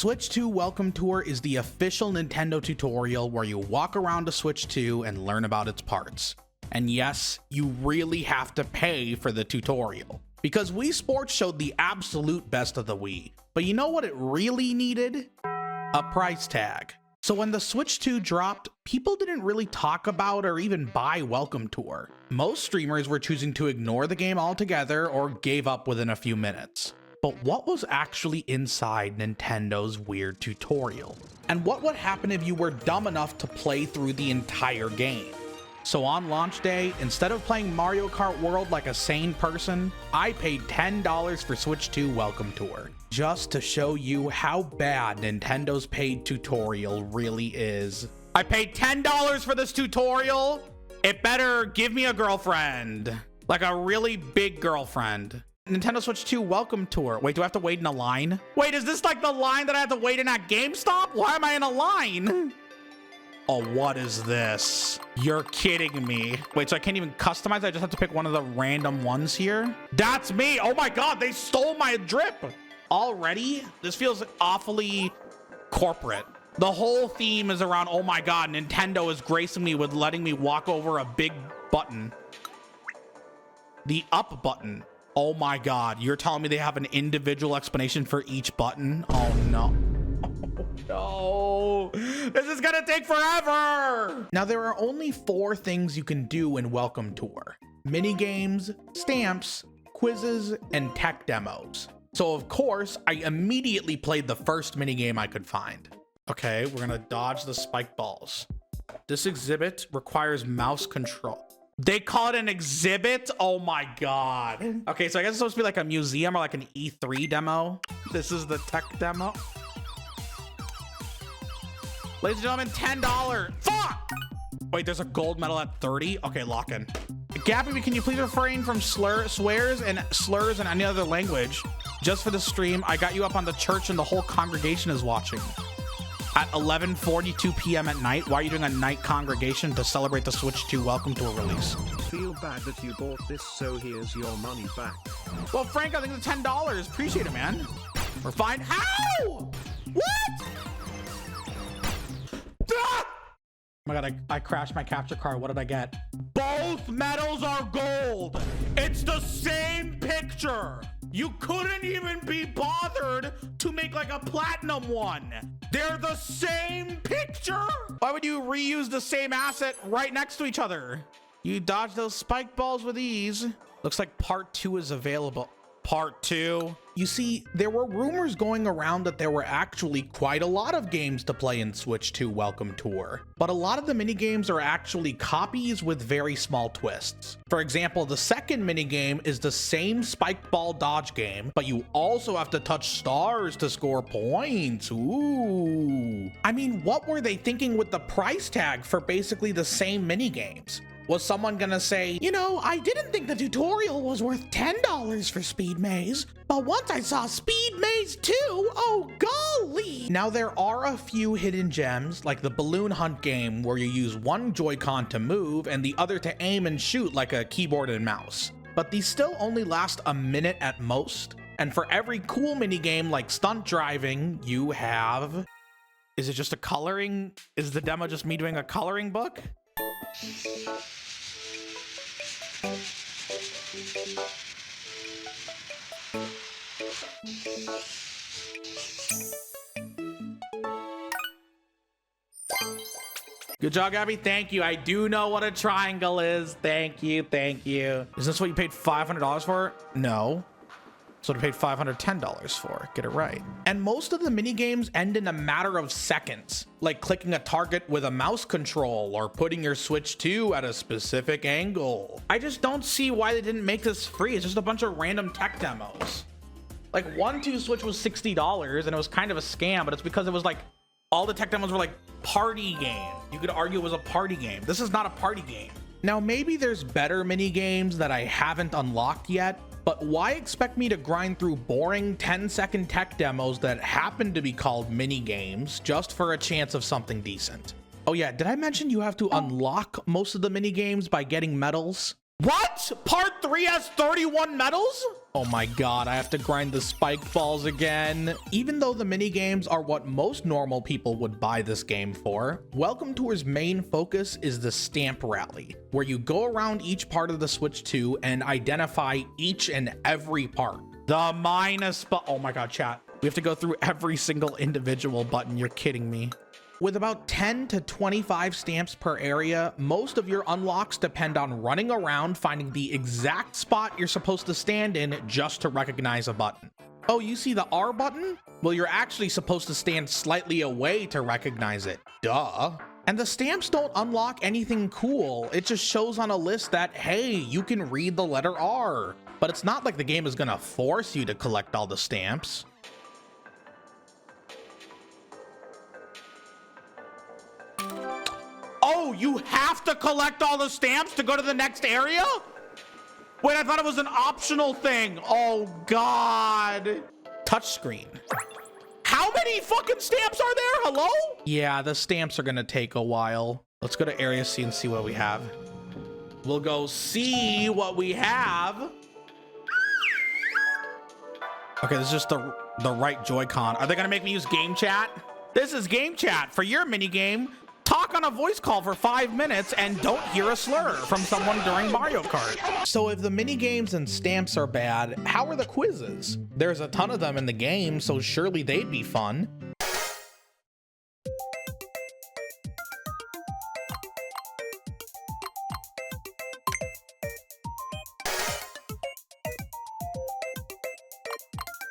Switch 2 Welcome Tour is the official Nintendo tutorial where you walk around a Switch 2 and learn about its parts. And yes, you really have to pay for the tutorial, because Wii Sports showed the absolute best of the Wii. But you know what it really needed? A price tag. So when the Switch 2 dropped, people didn't really talk about or even buy Welcome Tour. Most streamers were choosing to ignore the game altogether or gave up within a few minutes. But what was actually inside Nintendo's weird tutorial? And what would happen if you were dumb enough to play through the entire game? So on launch day, instead of playing Mario Kart World like a sane person, I paid $10 for Switch 2 Welcome Tour, just to show you how bad Nintendo's paid tutorial really is. I paid $10 for this tutorial. It better give me a girlfriend, like a really big girlfriend. Nintendo Switch 2 Welcome Tour. Wait, do I have to wait in a line? Wait, is this like the line that I have to wait in at GameStop? Why am I in a line? Oh, what is this? You're kidding me. Wait, so I can't even customize? I just have to pick one of the random ones here? That's me. Oh my God, they stole my drip. Already? This feels awfully corporate. The whole theme is around, oh my God, Nintendo is gracing me with letting me walk over a big button. The up button. Oh my God, you're telling me they have an individual explanation for each button? Oh no. Oh, no. This is gonna take forever. Now, there are only 4 things you can do in Welcome Tour: mini games, stamps, quizzes, and tech demos. So of course, I immediately played the first mini game I could find. Okay, we're gonna dodge the spike balls. This exhibit requires mouse control. They call it an exhibit? Oh my God. Okay, so I guess it's supposed to be like a museum or like an E3 demo. This is the tech demo. Ladies and gentlemen, $10. Fuck! Wait, there's a gold medal at 30? Okay, lock in. GappyV, can you please refrain from slurs and any other language? Just for the stream, I got you up on the church and the whole congregation is watching. At 11:42 p.m. at night, why are you doing a night congregation to celebrate the Switch 2 Welcome Tour release? Feel bad that you bought this, so here's your money back. Well, Frank, I think it's $10. Appreciate it, man. We're fine. Ow! What? Ah! Oh my God, I crashed my capture card. What did I get? Both medals are gold. It's the same picture. You couldn't even be bothered to make like a platinum one. They're the same picture. Why would you reuse the same asset right next to each other? You dodge those spike balls with ease. Looks like part 2 is available. Part 2. You see, there were rumors going around that there were actually quite a lot of games to play in Switch 2 Welcome Tour, but a lot of the minigames are actually copies with very small twists. For example, the second minigame is the same spike ball dodge game, but you also have to touch stars to score points. Ooh. I mean, what were they thinking with the price tag for basically the same minigames? Was someone gonna say, you know, I didn't think the tutorial was worth $10 for Speed Maze, but once I saw Speed Maze 2, oh golly! Now there are a few hidden gems, like the balloon hunt game where you use one Joy-Con to move and the other to aim and shoot like a keyboard and mouse. But these still only last a minute at most. And for every cool minigame like stunt driving, you have... Is it just a coloring? Is the demo just me doing a coloring book? Good job, Gabby. Thank you. I do know what a triangle is. Thank you. Thank you. Is this what you paid $500 for? No. So I paid $510 for. Get it right. And most of the mini games end in a matter of seconds, like clicking a target with a mouse control or putting your Switch 2 at a specific angle. I just don't see why they didn't make this free. It's just a bunch of random tech demos. Like 1-2 Switch was $60 and it was kind of a scam, but it's because it was like all the tech demos were like party game. You could argue it was a party game. This is not a party game. Now maybe there's better mini games that I haven't unlocked yet, but why expect me to grind through boring 10-second tech demos that happen to be called mini games just for a chance of something decent? Oh yeah, did I mention you have to unlock most of the mini games by getting medals? What? Part 3 has 31 medals? Oh my god, I have to grind the spike balls again. Even though the mini games are what most normal people would buy this game for, Welcome Tour's main focus is the stamp rally, where you go around each part of the Switch 2 and identify each and every part. The minus oh my god, chat. We have to go through every single individual button. You're kidding me. With about 10 to 25 stamps per area, most of your unlocks depend on running around finding the exact spot you're supposed to stand in just to recognize a button. Oh, you see the R button? Well, you're actually supposed to stand slightly away to recognize it. Duh. And the stamps don't unlock anything cool. It just shows on a list that, hey, you can read the letter R. But it's not like the game is gonna force you to collect all the stamps. Oh, you have to collect all the stamps to go to the next area? Wait, I thought it was an optional thing. Oh, God. Touchscreen. How many fucking stamps are there? Hello? Yeah, the stamps are gonna take a while. Let's go to Area C and see what we have. We'll go see what we have. Okay, this is just the right Joy-Con. Are they gonna make me use game chat? This is game chat for your mini game. Talk on a voice call for 5 minutes and don't hear a slur from someone during Mario Kart. So if the mini games and stamps are bad, how are the quizzes? There's a ton of them in the game, so surely they'd be fun.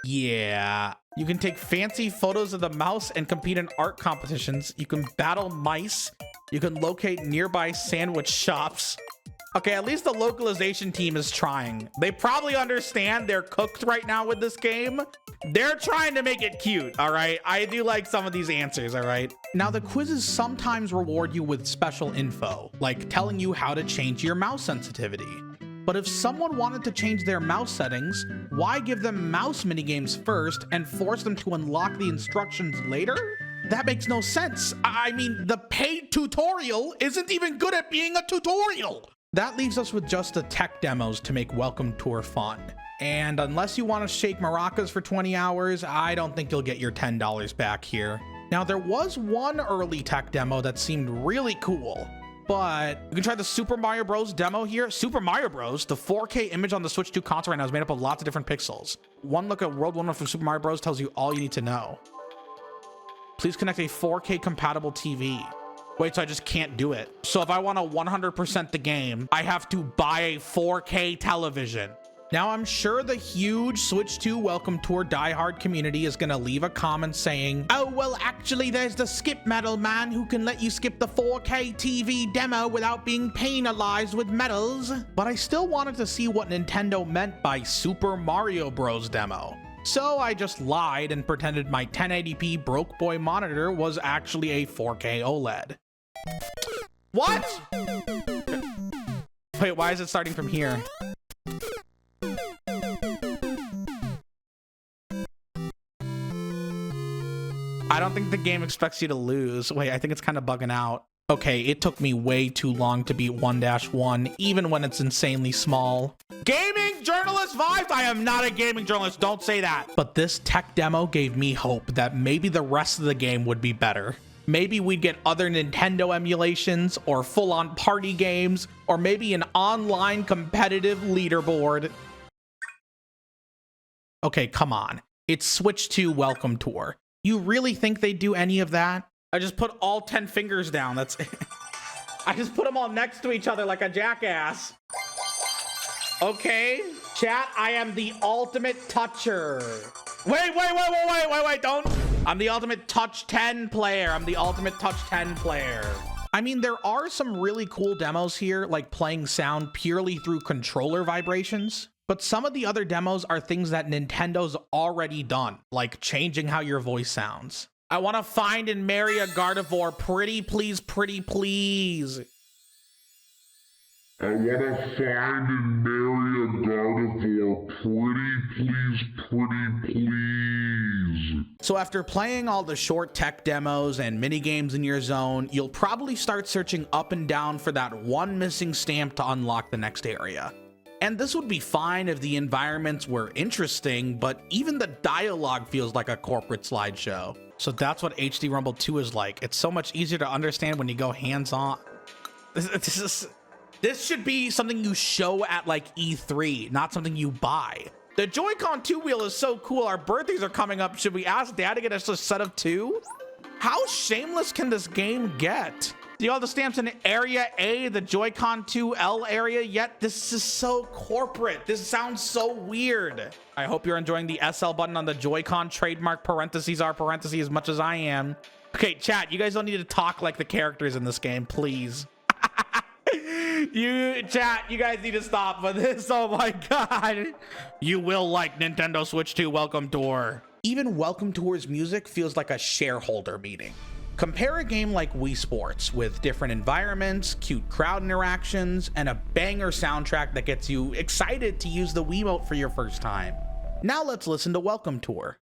Yeah. You can take fancy photos of the mouse and compete in art competitions. You can battle mice. You can locate nearby sandwich shops. Okay, at least the localization team is trying. They probably understand they're cooked right now with this game. They're trying to make it cute, all right? I do like some of these answers, all right? Now, the quizzes sometimes reward you with special info, like telling you how to change your mouse sensitivity. But if someone wanted to change their mouse settings, why give them mouse minigames first and force them to unlock the instructions later? That makes no sense. I mean, the paid tutorial isn't even good at being a tutorial. That leaves us with just the tech demos to make Welcome Tour fun. And unless you want to shake maracas for 20 hours, I don't think you'll get your $10 back here. Now, there was one early tech demo that seemed really cool. But you can try the Super Mario Bros. Demo here. Super Mario Bros., the 4K image on the Switch 2 console right now is made up of lots of different pixels. One look at World 1 from Super Mario Bros. Tells you all you need to know. Please connect a 4K compatible TV. Wait, so I just can't do it. So if I want to 100% the game, I have to buy a 4K television. Now, I'm sure the huge Switch 2 Welcome Tour diehard community is going to leave a comment saying, oh, well, actually, there's the skip medal man who can let you skip the 4K TV demo without being penalized with medals. But I still wanted to see what Nintendo meant by Super Mario Bros. Demo. So I just lied and pretended my 1080p broke boy monitor was actually a 4K OLED. What? Wait, why is it starting from here? I don't think the game expects you to lose. Wait, I think it's kind of bugging out. Okay, it took me way too long to beat 1-1, even when it's insanely small. Gaming journalist vibes? I am not a gaming journalist, don't say that. But this tech demo gave me hope that maybe the rest of the game would be better. Maybe we'd get other Nintendo emulations, or full-on party games, or maybe an online competitive leaderboard. Okay, come on. It's Switch 2 Welcome Tour. You really think they'd do any of that? I just put all 10 fingers down. That's I just put them all next to each other like a jackass. Okay, chat, I am the ultimate toucher. Wait, don't. I'm the ultimate touch 10 player. I'm the ultimate touch 10 player. I mean, there are some really cool demos here, like playing sound purely through controller vibrations. But some of the other demos are things that Nintendo's already done, like changing how your voice sounds. I want to find and marry a Gardevoir, pretty please, pretty please. I want to find and marry a Gardevoir, pretty please. So after playing all the short tech demos and mini games in your zone, you'll probably start searching up and down for that one missing stamp to unlock the next area. And this would be fine if the environments were interesting, but even the dialogue feels like a corporate slideshow. So that's what HD Rumble 2 is like. It's so much easier to understand when you go hands-on. This should be something you show at like E3, not something you buy. The Joy-Con 2 wheel is so cool. Our birthdays are coming up. Should we ask Dad to get us a set of 2? How shameless can this game get? See all the stamps in Area A, the Joy-Con 2L area yet? This is so corporate. This sounds so weird. I hope you're enjoying the SL button on the Joy-Con trademark parentheses are parentheses as much as I am. Okay, chat, you guys don't need to talk like the characters in this game, please. You guys need to stop with this. Oh my god. You will like Nintendo Switch 2 Welcome Tour. Even Welcome Tour's music feels like a shareholder meeting. Compare a game like Wii Sports with different environments, cute crowd interactions, and a banger soundtrack that gets you excited to use the Wiimote for your first time. Now let's listen to Welcome Tour.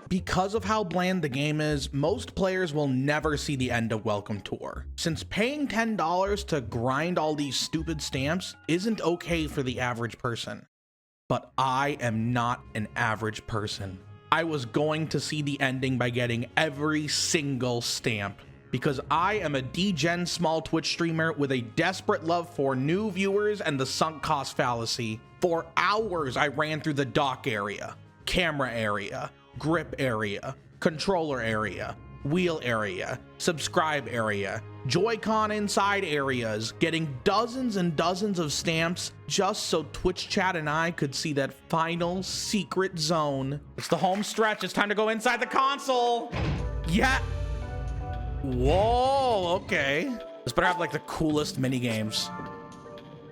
Because of how bland the game is, most players will never see the end of Welcome Tour, since paying $10 to grind all these stupid stamps isn't okay for the average person. But I am not an average person. I was going to see the ending by getting every single stamp, because I am a degen small Twitch streamer with a desperate love for new viewers and the sunk cost fallacy. For hours I ran through the dock area, camera area, grip area, controller area, wheel area, subscribe area, Joy-Con inside areas, getting dozens and dozens of stamps just so Twitch chat and I could see that final secret zone. It's the home stretch. It's time to go inside the console. Yeah. Whoa, okay. This better have like the coolest mini games.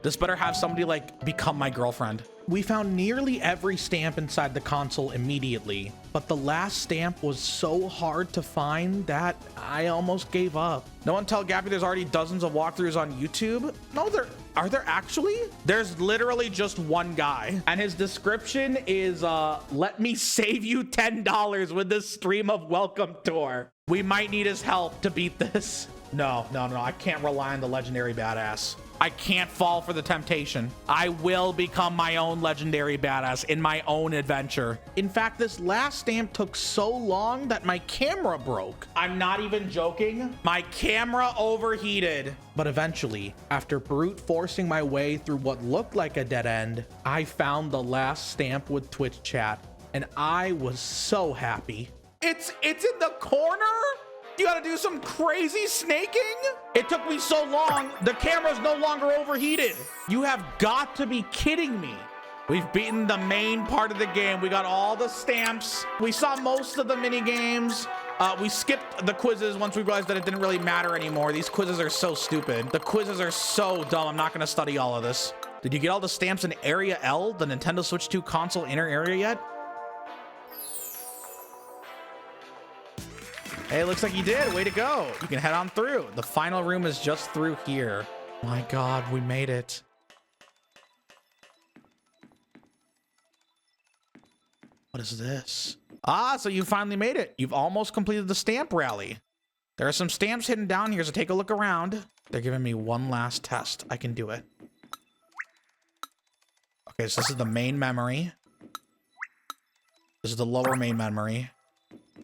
This better have somebody like become my girlfriend. We found nearly every stamp inside the console immediately, but the last stamp was so hard to find that I almost gave up. No one tell Gappy there's already dozens of walkthroughs on YouTube? No, are there actually? There's literally just one guy, and his description is, let me save you $10 with this stream of Welcome Tour. We might need his help to beat this. No, I can't rely on the legendary badass. I can't fall for the temptation. I will become my own legendary badass in my own adventure. In fact, this last stamp took so long that my camera broke. I'm not even joking. My camera overheated. But eventually, after brute forcing my way through what looked like a dead end, I found the last stamp with Twitch chat, and I was so happy. It's in the corner? You gotta do some crazy snaking? It took me so long, the camera's no longer overheated. You have got to be kidding me. We've beaten the main part of the game. We got all the stamps. We saw most of the mini games. We skipped the quizzes once we realized that it didn't really matter anymore. These quizzes are so stupid. The quizzes are so dumb. I'm not gonna study all of this. Did you get all the stamps in Area L, the Nintendo Switch 2 console inner area yet? Hey, looks like you did. Way to go. You can head on through. The final room is just through here. My God, we made it. What is this? Ah, so you finally made it. You've almost completed the stamp rally. There are some stamps hidden down here, so take a look around. They're giving me one last test. I can do it. Okay, so this is the main memory. This is the lower main memory.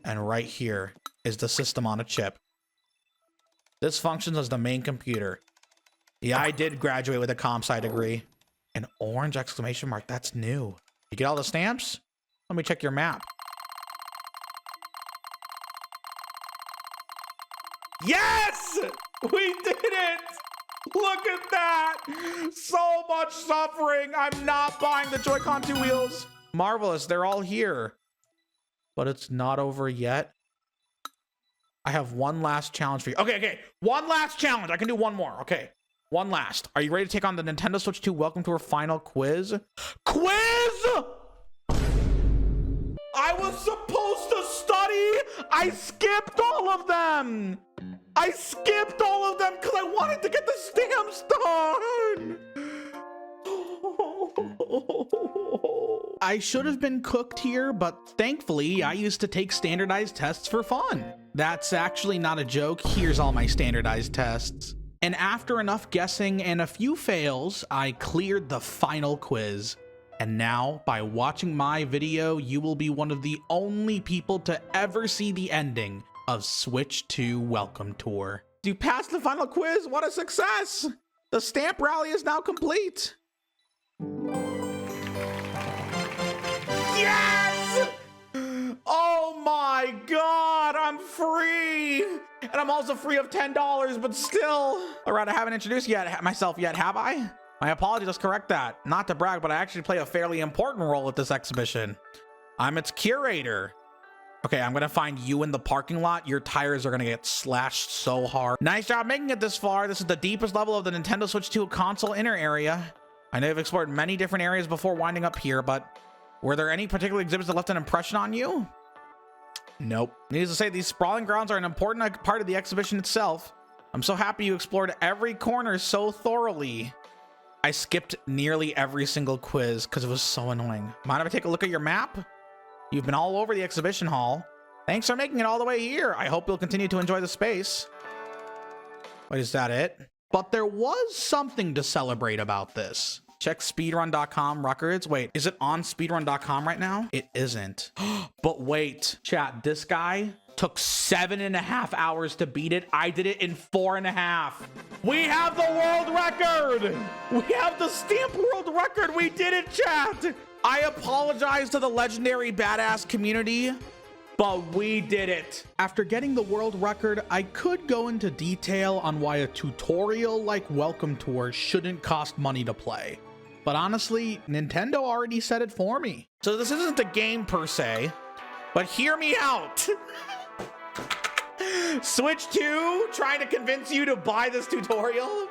And right here is the system on a chip. This functions as the main computer. Yeah, I did graduate with a comp sci degree. An orange exclamation mark, that's new. You get all the stamps? Let me check your map. Yes! We did it! Look at that! So much suffering! I'm not buying the Joy-Con 2 wheels. Marvelous, they're all here. But it's not over yet. I have one last challenge for you. Okay. One last challenge. I can do one more. Okay. One last. Are you ready to take on the Nintendo Switch 2 Welcome to our final quiz? Quiz! I was supposed to study. I skipped all of them. I skipped all of them because I wanted to get the stamps done. I should have been cooked here, but thankfully I used to take standardized tests for fun. That's actually not a joke. Here's all my standardized tests. And after enough guessing and a few fails, I cleared the final quiz. And now, by watching my video, you will be one of the only people to ever see the ending of Switch 2 Welcome Tour. You passed the final quiz, what a success! The stamp rally is now complete. Yes! Oh my god, I'm free! And I'm also free of $10, but still. All right, I haven't introduced myself yet, have I? My apologies, let's correct that. Not to brag, but I actually play a fairly important role at this exhibition. I'm its curator. Okay, I'm gonna find you in the parking lot. Your tires are gonna get slashed so hard. Nice job making it this far. This is the deepest level of the Nintendo Switch 2 console inner area. I know you've explored many different areas before winding up here, but were there any particular exhibits that left an impression on you? Nope. Needless to say, these sprawling grounds are an important part of the exhibition itself. I'm so happy you explored every corner so thoroughly. I skipped nearly every single quiz because it was so annoying. Mind if I take a look at your map? You've been all over the exhibition hall. Thanks for making it all the way here. I hope you'll continue to enjoy the space. Wait, is that it? But there was something to celebrate about this. Check speedrun.com records. Wait, is it on speedrun.com right now? It isn't. But wait, chat, this guy took 7.5 hours to beat it. I did it in 4.5. We have the world record. We have the stamp world record. We did it, chat. I apologize to the legendary badass community, but we did it. After getting the world record, I could go into detail on why a tutorial like Welcome Tour shouldn't cost money to play. But honestly, Nintendo already said it for me. So this isn't a game per se, but hear me out. Switch 2 trying to convince you to buy this tutorial?